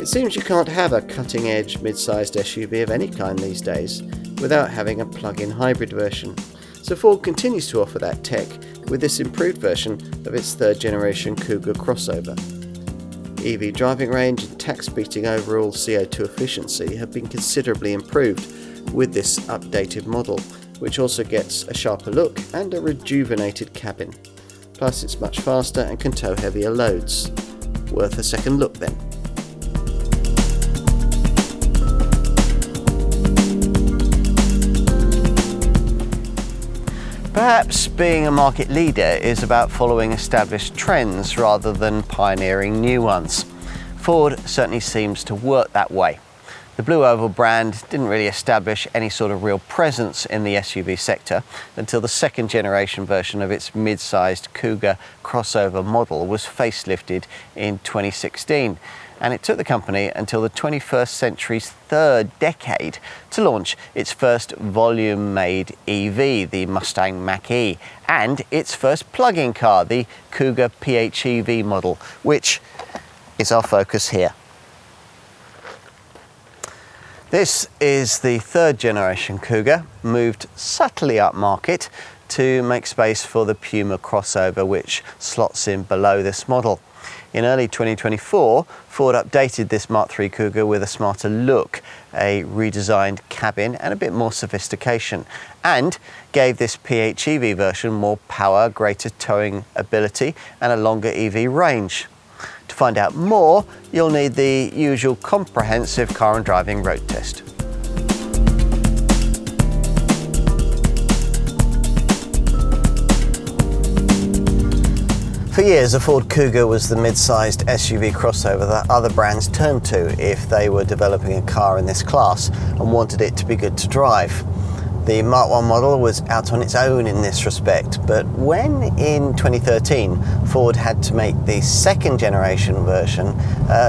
It seems you can't have a cutting-edge mid-sized SUV of any kind these days without having a plug-in hybrid version. So Ford continues to offer that tech with this improved version of its third generation Kuga crossover. EV driving range and tax-beating overall CO2 efficiency have been considerably improved with this updated model, which also gets a sharper look and a rejuvenated cabin. Plus it's much faster and can tow heavier loads. Worth a second look then. Perhaps being a market leader is about following established trends rather than pioneering new ones. Ford certainly seems to work that way. The Blue Oval brand didn't really establish any sort of real presence in the SUV sector until the second generation version of its mid-sized Kuga crossover model was facelifted in 2016. And it took the company until the 21st century's third decade to launch its first volume-made EV, the Mustang Mach-E, and its first plug-in car, the Kuga PHEV model, which is our focus here. This is the third generation Kuga, moved subtly upmarket to make space for the Puma crossover, which slots in below this model. In early 2024, Ford updated this Mark III Kuga with a smarter look, a redesigned cabin and a bit more sophistication, and gave this PHEV version more power, greater towing ability and a longer EV range. To find out more, you'll need the usual comprehensive car and driving road test. For years, a Ford Kuga was the mid-sized SUV crossover that other brands turned to if they were developing a car in this class and wanted it to be good to drive. The Mark I model was out on its own in this respect, but when in 2013 Ford had to make the second generation version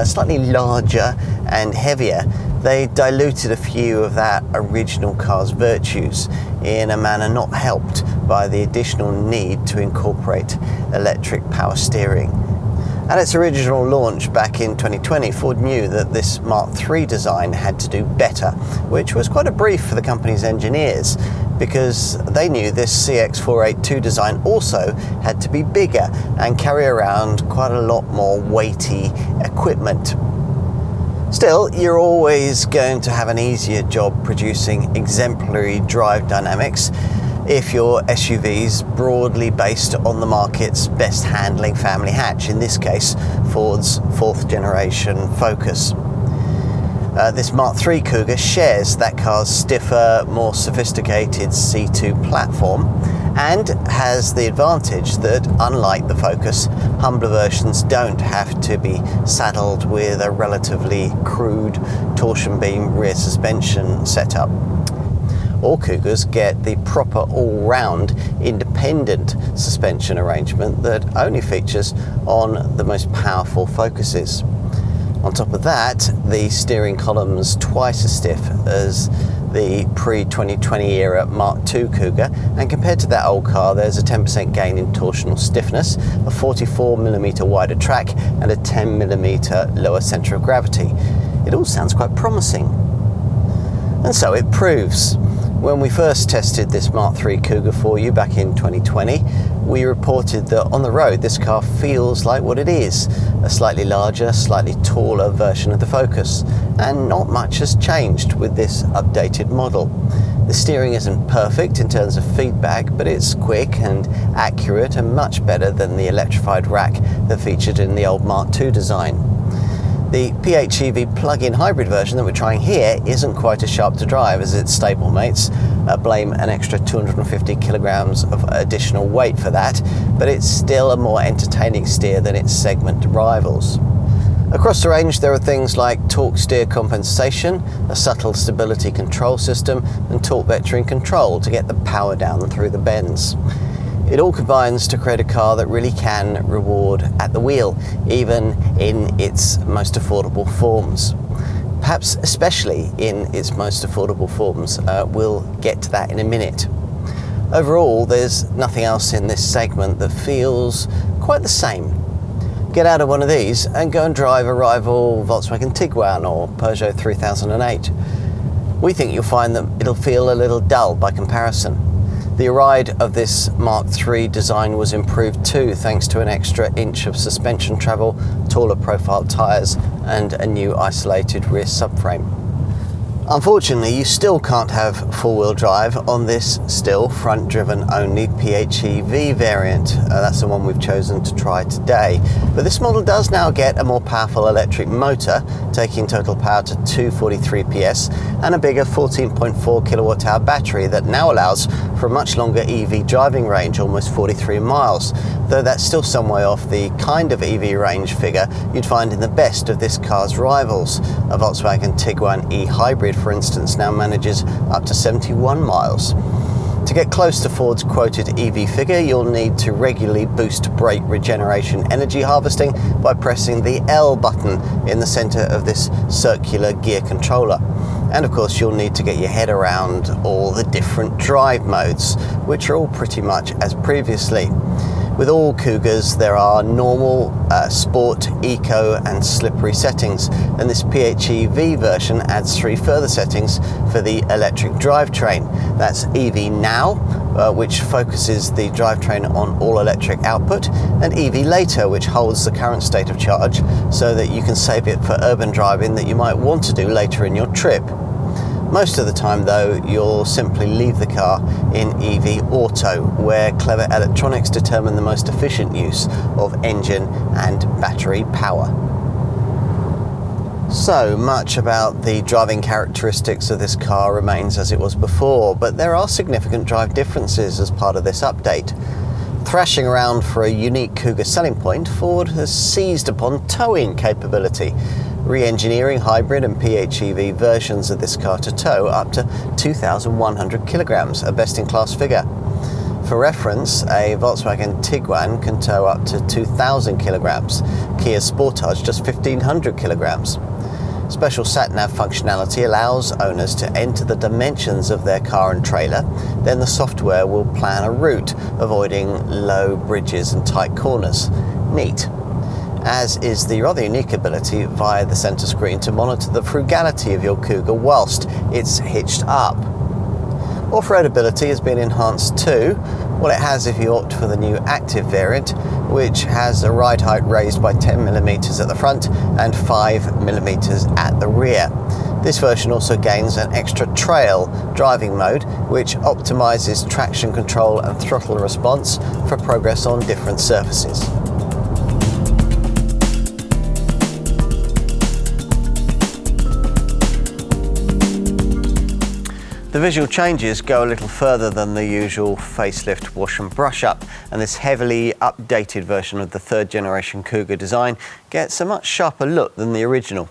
slightly larger and heavier, they diluted a few of that original car's virtues in a manner not helped by the additional need to incorporate electric power steering. At its original launch back in 2020, Ford knew that this Mark III design had to do better, which was quite a brief for the company's engineers, because they knew this CX-482 design also had to be bigger and carry around quite a lot more weighty equipment. Still, you're always going to have an easier job producing exemplary drive dynamics if your SUV's broadly based on the market's best handling family hatch, in this case Ford's fourth generation Focus. This Mark III Kuga shares that car's stiffer, more sophisticated C2 platform and has the advantage that, unlike the Focus, humbler versions don't have to be saddled with a relatively crude torsion beam rear suspension setup. All Kugas get the proper all-round independent suspension arrangement that only features on the most powerful Focuses. On top of that, the steering column's twice as stiff as the pre-2020 era Mark II Kuga, and compared to that old car there's a 10% gain in torsional stiffness, a 44mm wider track and a 10mm lower centre of gravity. It all sounds quite promising. And so it proves. When we first tested this Mark III Kuga for you back in 2020, we reported that on the road this car feels like what it is, a slightly larger, slightly taller version of the Focus, and not much has changed with this updated model. The steering isn't perfect in terms of feedback, but it's quick and accurate and much better than the electrified rack that featured in the old Mark II design. The PHEV plug-in hybrid version that we're trying here isn't quite as sharp to drive as its stablemates. Blame an extra 250 kilograms of additional weight for that, but it's still a more entertaining steer than its segment rivals. Across the range there are things like torque steer compensation, a subtle stability control system and torque vectoring control to get the power down through the bends. It all combines to create a car that really can reward at the wheel, even in its most affordable forms. Perhaps especially in its most affordable forms. We'll get to that in a minute. Overall, there's nothing else in this segment that feels quite the same. Get out of one of these and go and drive a rival Volkswagen Tiguan or Peugeot 3008. We think you'll find that it'll feel a little dull by comparison. The ride of this Mark III design was improved too, thanks to an extra inch of suspension travel, taller profile tyres and a new isolated rear subframe. Unfortunately, you still can't have four-wheel drive on this still front-driven only PHEV variant. That's the one we've chosen to try today. But this model does now get a more powerful electric motor, taking total power to 243 PS, and a bigger 14.4 kilowatt-hour battery that now allows for a much longer EV driving range, almost 43 miles, though that's still some way off the kind of EV range figure you'd find in the best of this car's rivals. A Volkswagen Tiguan e-Hybrid, for instance, now manages up to 71 miles. To get close to Ford's quoted EV figure, you'll need to regularly boost brake regeneration energy harvesting by pressing the L button in the center of this circular gear controller. And of course, you'll need to get your head around all the different drive modes, which are all pretty much as previously. With all Kugas, there are normal, sport, eco and slippery settings, and this PHEV version adds 3 further settings for the electric drivetrain. That's EV Now, which focuses the drivetrain on all-electric output, and EV Later, which holds the current state of charge so that you can save it for urban driving that you might want to do later in your trip. Most of the time though, you'll simply leave the car in EV Auto, where clever electronics determine the most efficient use of engine and battery power. So much about the driving characteristics of this car remains as it was before, but there are significant drive differences as part of this update. Thrashing around for a unique Kuga selling point, Ford has seized upon towing capability, re-engineering hybrid and PHEV versions of this car to tow up to 2,100 kilograms, a best-in-class figure. For reference, a Volkswagen Tiguan can tow up to 2,000 kilograms, Kia Sportage just 1,500 kilograms. Special sat-nav functionality allows owners to enter the dimensions of their car and trailer, then the software will plan a route, avoiding low bridges and tight corners. Neat. As is the rather unique ability via the center screen to monitor the frugality of your Kuga whilst it's hitched up. Off-road ability has been enhanced too. Well, it has if you opt for the new Active variant, which has a ride height raised by 10mm at the front and 5mm at the rear. This version also gains an extra trail driving mode, which optimizes traction control and throttle response for progress on different surfaces. The visual changes go a little further than the usual facelift wash and brush up, and this heavily updated version of the third generation Kuga design gets a much sharper look than the original.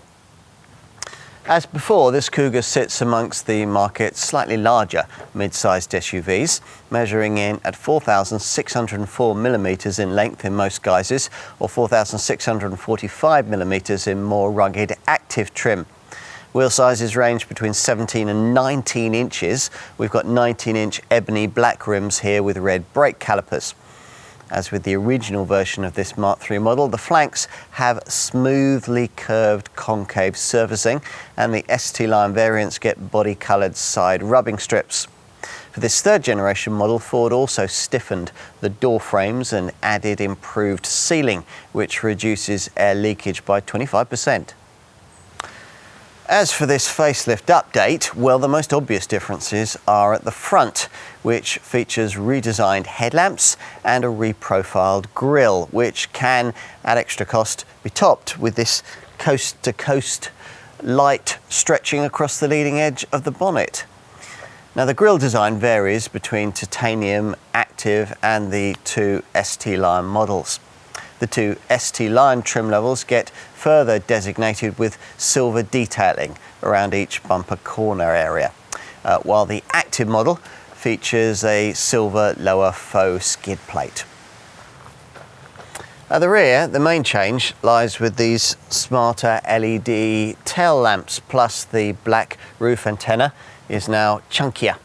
As before, this Kuga sits amongst the market's slightly larger mid-sized SUVs, measuring in at 4,604mm in length in most guises, or 4,645mm in more rugged active trim. Wheel sizes range between 17 and 19 inches. We've got 19-inch ebony black rims here with red brake calipers. As with the original version of this Mark III model, the flanks have smoothly curved concave surfacing, and the ST line variants get body-coloured side rubbing strips. For this third generation model, Ford also stiffened the door frames and added improved sealing, which reduces air leakage by 25%. As for this facelift update, well, the most obvious differences are at the front, which features redesigned headlamps and a reprofiled grille, which can, at extra cost, be topped with this coast-to-coast light stretching across the leading edge of the bonnet. Now, the grille design varies between titanium, active and the two ST line models. The two ST line trim levels get further designated with silver detailing around each bumper corner area, while the active model features a silver lower faux skid plate. At the rear, the main change lies with these smarter LED tail lamps, plus the black roof antenna is now chunkier.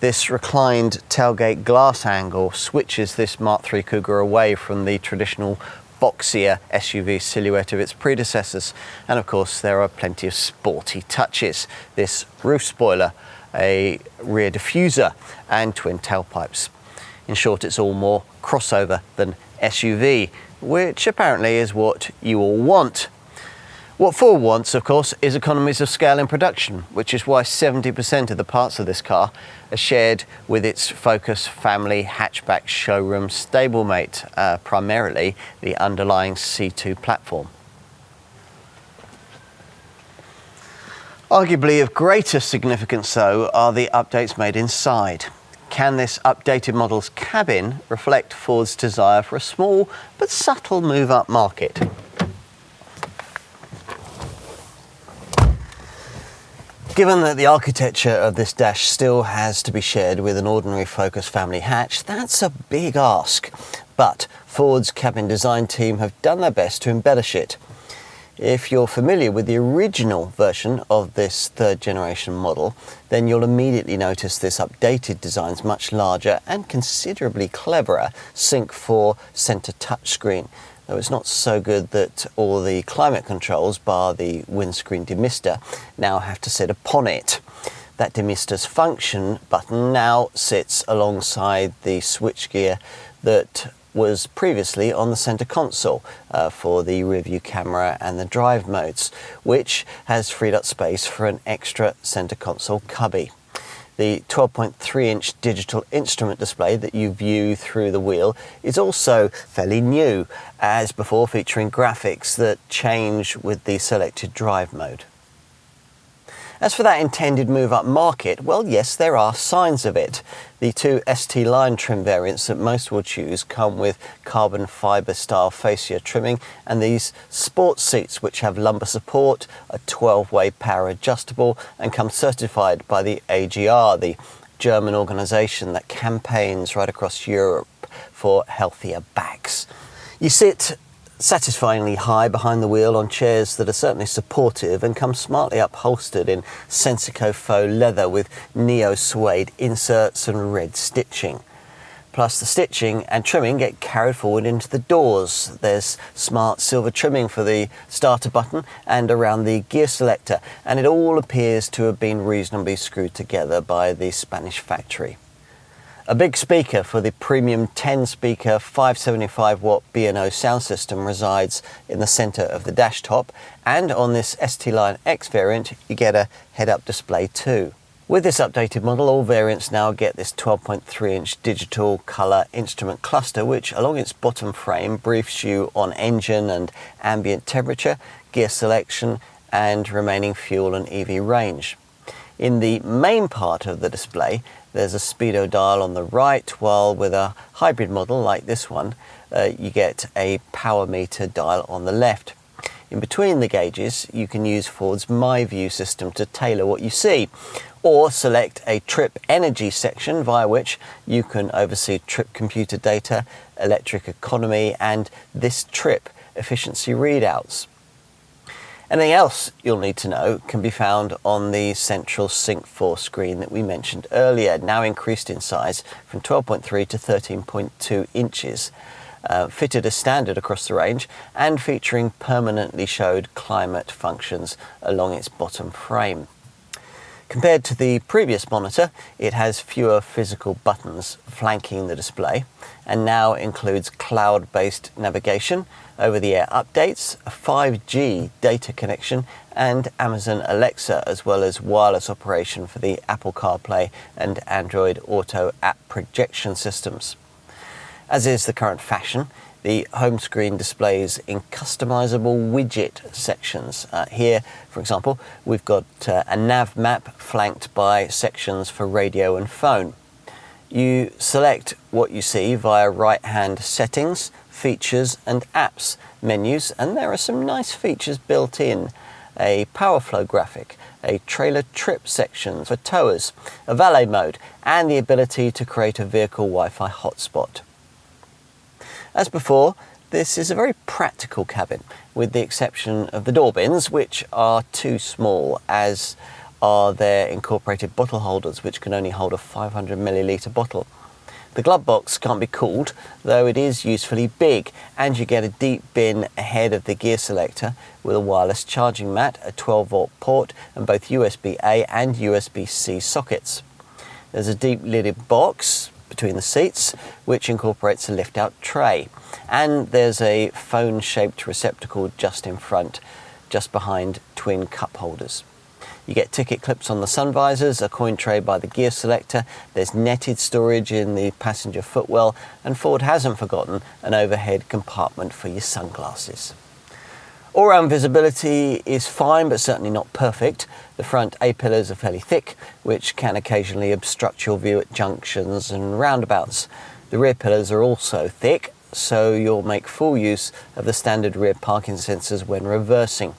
This reclined tailgate glass angle switches this Mark III Kuga away from the traditional boxier SUV silhouette of its predecessors. And of course, there are plenty of sporty touches. This roof spoiler, a rear diffuser, and twin tailpipes. In short, it's all more crossover than SUV, which apparently is what you all want. What Ford wants, of course, is economies of scale in production, which is why 70% of the parts of this car are shared with its Focus family hatchback showroom stablemate, primarily the underlying C2 platform. Arguably of greater significance, though, are the updates made inside. Can this updated model's cabin reflect Ford's desire for a small but subtle move-up market? Given that the architecture of this dash still has to be shared with an ordinary Focus family hatch, that's a big ask. But Ford's cabin design team have done their best to embellish it. If you're familiar with the original version of this third generation model, then you'll immediately notice this updated design's much larger and considerably cleverer Sync 4 center touchscreen. Though it's not so good that all the climate controls, bar the windscreen demister, now have to sit upon it. That demister's function button now sits alongside the switchgear that was previously on the center console for the rear view camera and the drive modes, which has freed up space for an extra center console cubby. The 12.3-inch digital instrument display that you view through the wheel is also fairly new, as before featuring graphics that change with the selected drive mode. As for that intended move-up market, well, yes, there are signs of it. The two ST line trim variants that most will choose come with carbon fibre style fascia trimming and these sports seats which have lumbar support, a 12-way power adjustable, and come certified by the AGR, the German organisation that campaigns right across Europe for healthier backs. You sit satisfyingly high behind the wheel on chairs that are certainly supportive and come smartly upholstered in Sensico faux leather with neo suede inserts and red stitching. Plus the stitching and trimming get carried forward into the doors. There's smart silver trimming for the starter button and around the gear selector, and it all appears to have been reasonably screwed together by the Spanish factory. A big speaker for the premium 10-speaker 575-watt B&O sound system resides in the centre of the dash top, and on this ST Line X variant you get a head-up display too. With this updated model, all variants now get this 12.3-inch digital colour instrument cluster, which along its bottom frame briefs you on engine and ambient temperature, gear selection and remaining fuel and EV range. In the main part of the display, there's a speedo dial on the right, while with a hybrid model like this one, you get a power meter dial on the left. In between the gauges, you can use Ford's MyView system to tailor what you see, or select a trip energy section via which you can oversee trip computer data, electric economy, and this trip efficiency readouts. Anything else you'll need to know can be found on the central Sync 4 screen that we mentioned earlier, now increased in size from 12.3 to 13.2 inches, fitted as standard across the range and featuring permanently showed climate functions along its bottom frame. Compared to the previous monitor, it has fewer physical buttons flanking the display and now includes cloud-based navigation, over-the-air updates, a 5G data connection and Amazon Alexa, as well as wireless operation for the Apple CarPlay and Android Auto app projection systems. As is the current fashion, the home screen displays in customizable widget sections. Here, for example, we've got a nav map flanked by sections for radio and phone. You select what you see via right-hand settings, features and apps menus, and there are some nice features built in. A power flow graphic, a trailer trip section for towers, a valet mode, and the ability to create a vehicle Wi-Fi hotspot. As before, this is a very practical cabin, with the exception of the door bins, which are too small, as are their incorporated bottle holders, which can only hold a 500 milliliter bottle. The glove box can't be cooled, though it is usefully big, and you get a deep bin ahead of the gear selector with a wireless charging mat, a 12-volt port, and both USB-A and USB-C sockets. There's a deep lidded box between the seats, which incorporates a lift-out tray, and there's a phone-shaped receptacle just in front, just behind twin cup holders. You get ticket clips on the sun visors, a coin tray by the gear selector, there's netted storage in the passenger footwell, and Ford hasn't forgotten an overhead compartment for your sunglasses. All-round visibility is fine, but certainly not perfect. The front A-pillars are fairly thick, which can occasionally obstruct your view at junctions and roundabouts. The rear pillars are also thick, so you'll make full use of the standard rear parking sensors when reversing.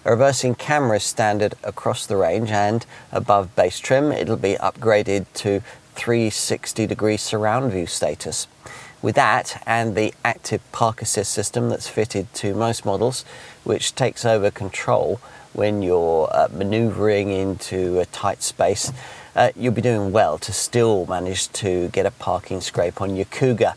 A reversing camera is standard across the range, and above base trim it'll be upgraded to 360-degree surround view status. With that and the active park assist system that's fitted to most models, which takes over control when you're manoeuvring into a tight space, you'll be doing well to still manage to get a parking scrape on your Kuga.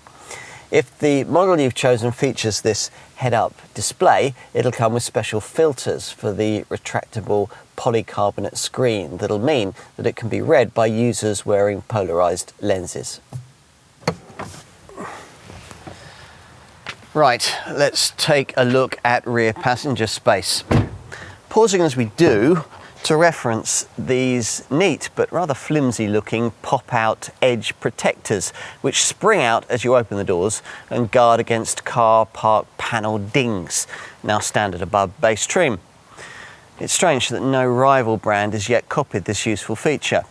If the model you've chosen features this head-up display, it'll come with special filters for the retractable polycarbonate screen that'll mean that it can be read by users wearing polarized lenses. Right, let's take a look at rear passenger space. Pausing as we do to reference these neat but rather flimsy looking pop-out edge protectors which spring out as you open the doors and guard against car park panel dings, now standard above base trim. It's strange that no rival brand has yet copied this useful feature.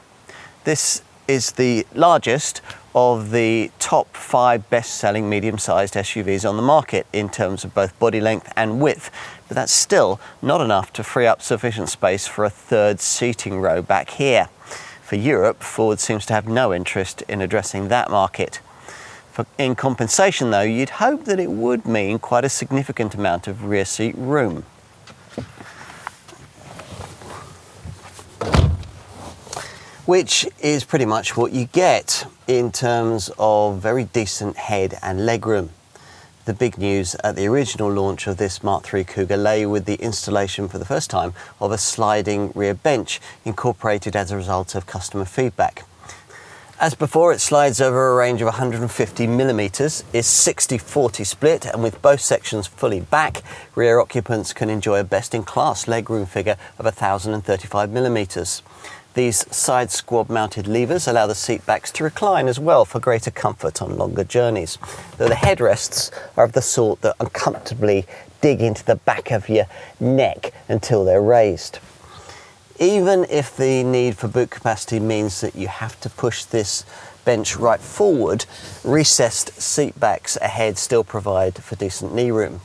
This is the largest of the top 5 best-selling medium-sized SUVs on the market in terms of both body length and width, but that's still not enough to free up sufficient space for a third seating row back here. For Europe, Ford seems to have no interest in addressing that market. In compensation though, you'd hope that it would mean quite a significant amount of rear seat room. Which is pretty much what you get in terms of very decent head and legroom. The big news at the original launch of this Mark III Kuga lay with the installation for the first time of a sliding rear bench incorporated as a result of customer feedback. As before, it slides over a range of 150 millimeters, is 60-40 split, and with both sections fully back, rear occupants can enjoy a best-in-class legroom figure of 1,035 millimeters. These side squab mounted levers allow the seat backs to recline as well for greater comfort on longer journeys, though the headrests are of the sort that uncomfortably dig into the back of your neck until they're raised. Even if the need for boot capacity means that you have to push this bench right forward, recessed seat backs ahead still provide for decent knee room.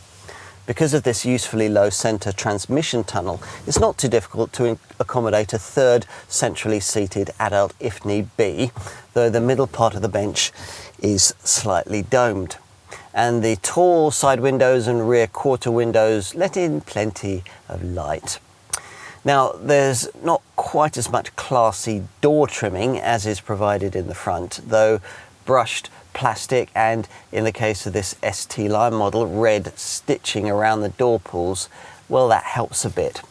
Because of this usefully low centre transmission tunnel, it's not too difficult to accommodate a third centrally seated adult if need be, though the middle part of the bench is slightly domed. And the tall side windows and rear quarter windows let in plenty of light. Now, there's not quite as much classy door trimming as is provided in the front, though brushed plastic and, in the case of this ST line model, red stitching around the door pulls, well, that helps a bit.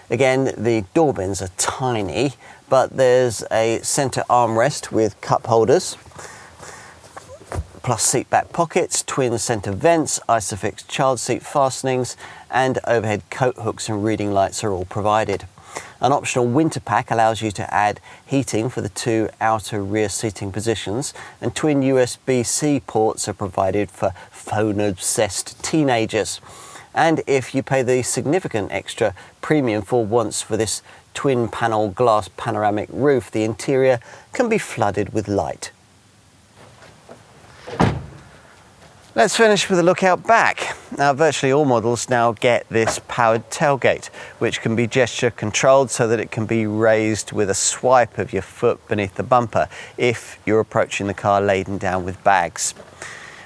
Again, the door bins are tiny, but there's a centre armrest with cup holders, plus seat back pockets, twin centre vents, Isofix child seat fastenings, and overhead coat hooks and reading lights are all provided. An optional winter pack allows you to add heating for the 2 outer rear seating positions, and twin USB-C ports are provided for phone-obsessed teenagers. And if you pay the significant extra premium Ford wants for this twin panel glass panoramic roof, the interior can be flooded with light. Let's finish with a look out back. Now, virtually all models now get this powered tailgate, which can be gesture controlled so that it can be raised with a swipe of your foot beneath the bumper if you're approaching the car laden down with bags.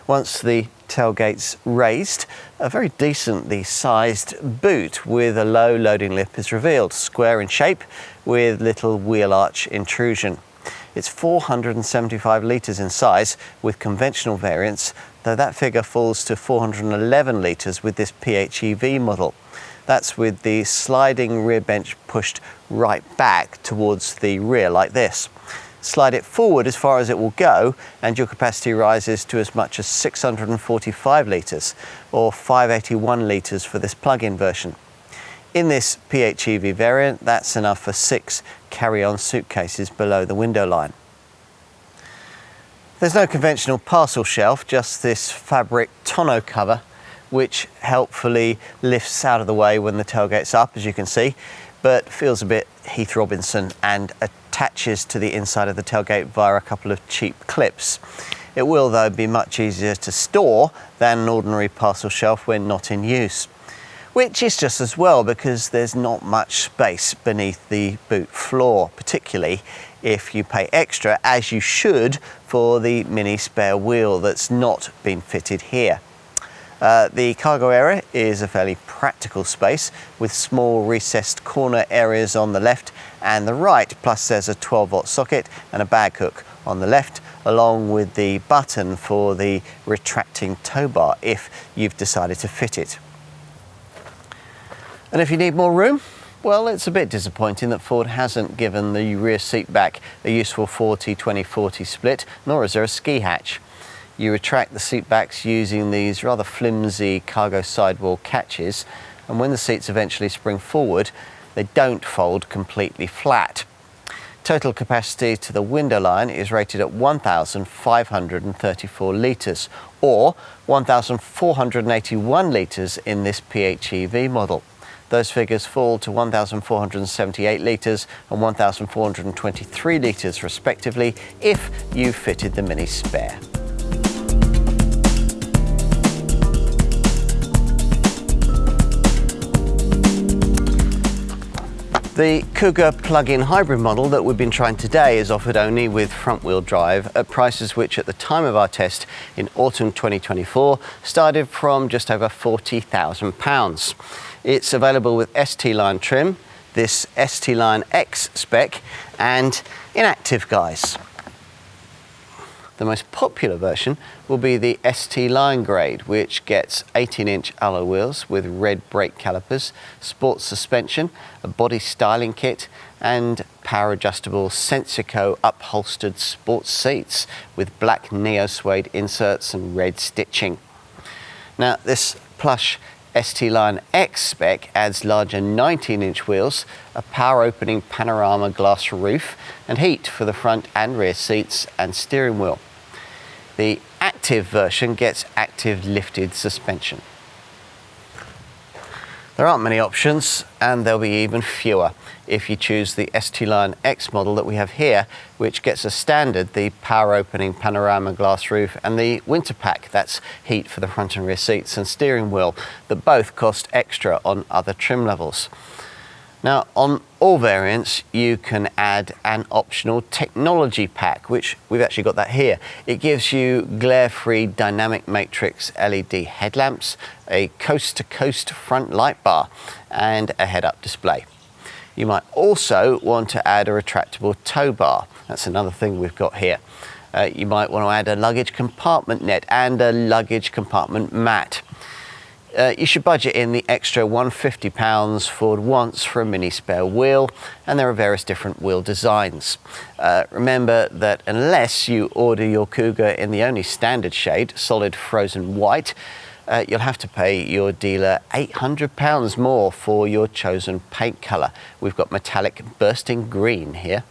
Once the tailgate's raised, a very decently sized boot with a low loading lip is revealed, square in shape with little wheel arch intrusion. It's 475 litres in size with conventional variants, though that figure falls to 411 litres with this PHEV model. That's with the sliding rear bench pushed right back towards the rear like this. Slide it forward as far as it will go and your capacity rises to as much as 645 litres or 581 litres for this plug-in version. In this PHEV variant, that's enough for 6 carry-on suitcases below the window line. There's no conventional parcel shelf, just this fabric tonneau cover, which helpfully lifts out of the way when the tailgate's up, as you can see, but feels a bit Heath Robinson and attaches to the inside of the tailgate via a couple of cheap clips. It will, though, be much easier to store than an ordinary parcel shelf when not in use, which is just as well because there's not much space beneath the boot floor, particularly if you pay extra, as you should, for the mini spare wheel that's not been fitted here. The cargo area is a fairly practical space with small recessed corner areas on the left and the right, plus there's a 12-volt socket and a bag hook on the left, along with the button for the retracting tow bar if you've decided to fit it. And if you need more room, well, it's a bit disappointing that Ford hasn't given the rear seat back a useful 40-20-40 split, nor is there a ski hatch. You retract the seat backs using these rather flimsy cargo sidewall catches, and when the seats eventually spring forward, they don't fold completely flat. Total capacity to the window line is rated at 1,534 litres, or 1,481 litres in this PHEV model. Those figures fall to 1,478 litres and 1,423 litres respectively if you fitted the mini spare. The Kuga plug-in hybrid model that we've been trying today is offered only with front-wheel drive at prices which at the time of our test in autumn 2024 started from just over £40,000. It's available with ST-Line trim, this ST-Line X spec and inactive guys. The most popular version will be the ST-Line grade, which gets 18-inch alloy wheels with red brake calipers, sports suspension, a body styling kit and power-adjustable Sensico upholstered sports seats with black neo-suede inserts and red stitching. Now, this plush ST-Line X spec adds larger 19-inch wheels, a power-opening panorama glass roof and heat for the front and rear seats and steering wheel. The active version gets active lifted suspension. There aren't many options, and there'll be even fewer if you choose the ST-Line X model that we have here, which gets as standard the power-opening panorama glass roof and the winter pack, that's heat for the front and rear seats and steering wheel, that both cost extra on other trim levels. Now, on all variants, you can add an optional technology pack, which we've actually got that here. It gives you glare-free dynamic matrix LED headlamps, a coast-to-coast front light bar, and a head-up display. You might also want to add a retractable tow bar. That's another thing we've got here. You might want to add a luggage compartment net and a luggage compartment mat. You should budget in the extra £150 Ford wants for a mini spare wheel, and there are various different wheel designs. Remember that unless you order your Kuga in the only standard shade, solid frozen white, you'll have to pay your dealer £800 more for your chosen paint colour. We've got metallic bursting green here.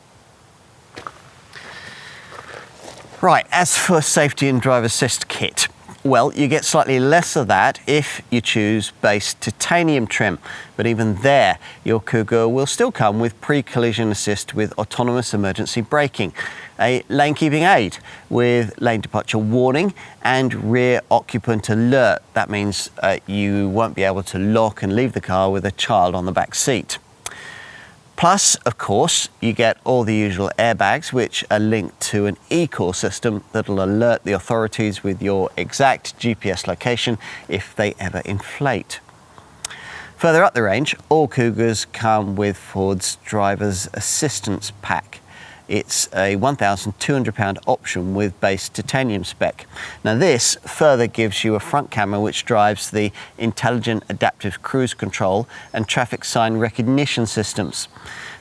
Right, as for safety and driver assist kit, well, you get slightly less of that if you choose base titanium trim, but even there, your Kuga will still come with pre-collision assist with autonomous emergency braking, a lane keeping aid with lane departure warning and rear occupant alert. That means you won't be able to lock and leave the car with a child on the back seat. Plus, of course, you get all the usual airbags, which are linked to an e-call system that'll alert the authorities with your exact GPS location if they ever inflate. Further up the range, all Kugas come with Ford's driver's assistance pack. It's a £1,200 option with base titanium spec. Now this further gives you a front camera which drives the intelligent adaptive cruise control and traffic sign recognition systems.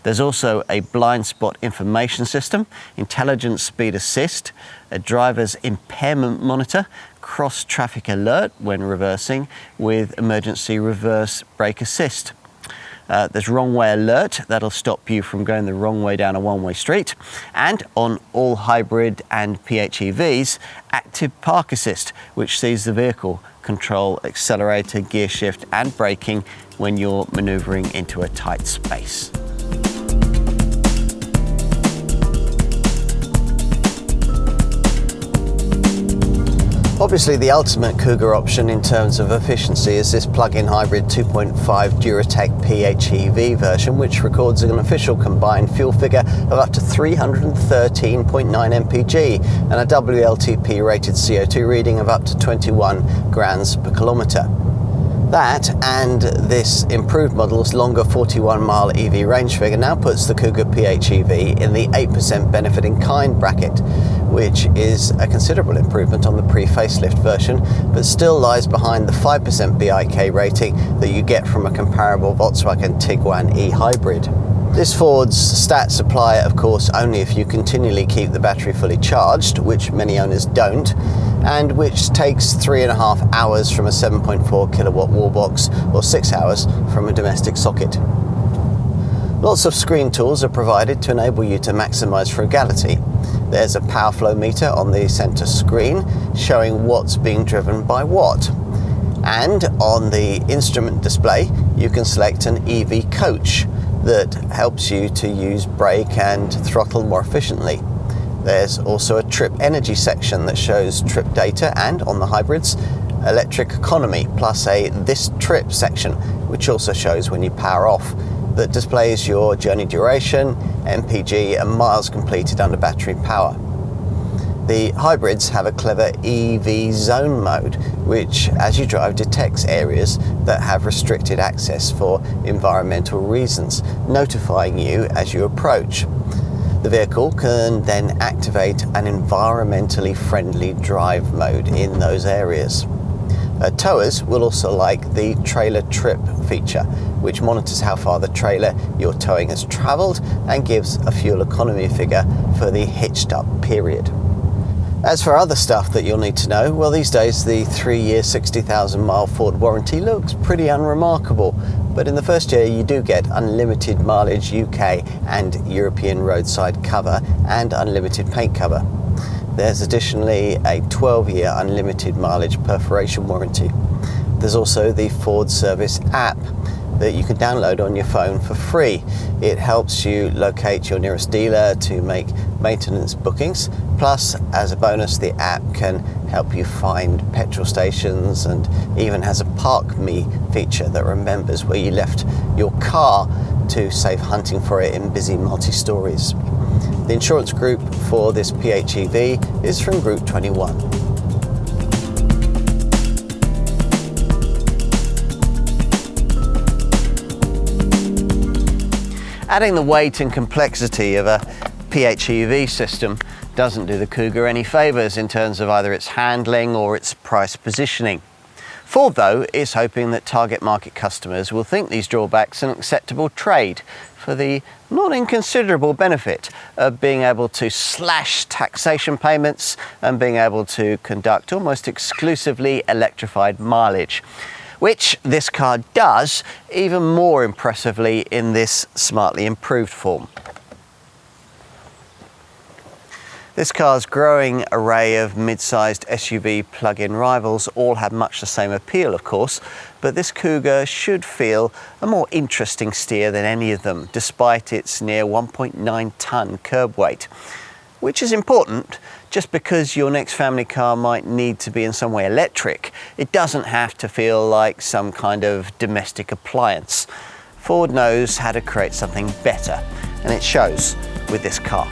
There's also a blind spot information system, intelligent speed assist, a driver's impairment monitor, cross traffic alert when reversing with emergency reverse brake assist. There's wrong way alert, that'll stop you from going the wrong way down a one-way street. And on all hybrid and PHEVs, active park assist, which sees the vehicle control accelerator, gear shift and braking when you're maneuvering into a tight space. Obviously the ultimate Kuga option in terms of efficiency is this plug-in hybrid 2.5 Duratec PHEV version, which records an official combined fuel figure of up to 313.9 mpg and a WLTP rated CO2 reading of up to 21 grams per kilometre. That and this improved model's longer 41-mile EV range figure now puts the Kuga PHEV in the 8% benefit in kind bracket, which is a considerable improvement on the pre-facelift version, but still lies behind the 5% BIK rating that you get from a comparable Volkswagen Tiguan e-hybrid. This Ford's stats apply, of course, only if you continually keep the battery fully charged, which many owners don't, and which takes 3.5 hours from a 7.4 kilowatt wall box or 6 hours from a domestic socket. Lots of screen tools are provided to enable you to maximise frugality. There's a power flow meter on the centre screen showing what's being driven by what. And on the instrument display, you can select an EV coach that helps you to use brake and throttle more efficiently. There's also a trip energy section that shows trip data and, on the hybrids, electric economy, plus a this trip section, which also shows when you power off, that displays your journey duration, MPG and miles completed under battery power. The hybrids have a clever EV zone mode, which as you drive detects areas that have restricted access for environmental reasons, notifying you as you approach. The vehicle can then activate an environmentally friendly drive mode in those areas. Towers will also like the trailer trip feature, which monitors how far the trailer you're towing has travelled and gives a fuel economy figure for the hitched up period. As for other stuff that you'll need to know, well, these days the 3-year 60,000 mile Ford warranty looks pretty unremarkable, but in the first year you do get unlimited mileage UK and European roadside cover and unlimited paint cover. There's additionally a 12-year unlimited mileage perforation warranty. There's also the Ford Service app that you can download on your phone for free. It helps you locate your nearest dealer to make maintenance bookings. Plus, as a bonus, the app can help you find petrol stations and even has a Park Me feature that remembers where you left your car to save hunting for it in busy multi-stories. The insurance group for this PHEV is from Group 21. Adding the weight and complexity of a PHEV system doesn't do the Kuga any favours in terms of either its handling or its price positioning. Ford, though, is hoping that target market customers will think these drawbacks an acceptable trade for the not inconsiderable benefit of being able to slash taxation payments and being able to conduct almost exclusively electrified mileage, which this car does even more impressively in this smartly improved form. This car's growing array of mid-sized SUV plug-in rivals all have much the same appeal, of course, but this Kuga should feel a more interesting steer than any of them, despite its near 1.9-ton curb weight, which is important. Just because your next family car might need to be in some way electric, it doesn't have to feel like some kind of domestic appliance. Ford knows how to create something better, and it shows with this car.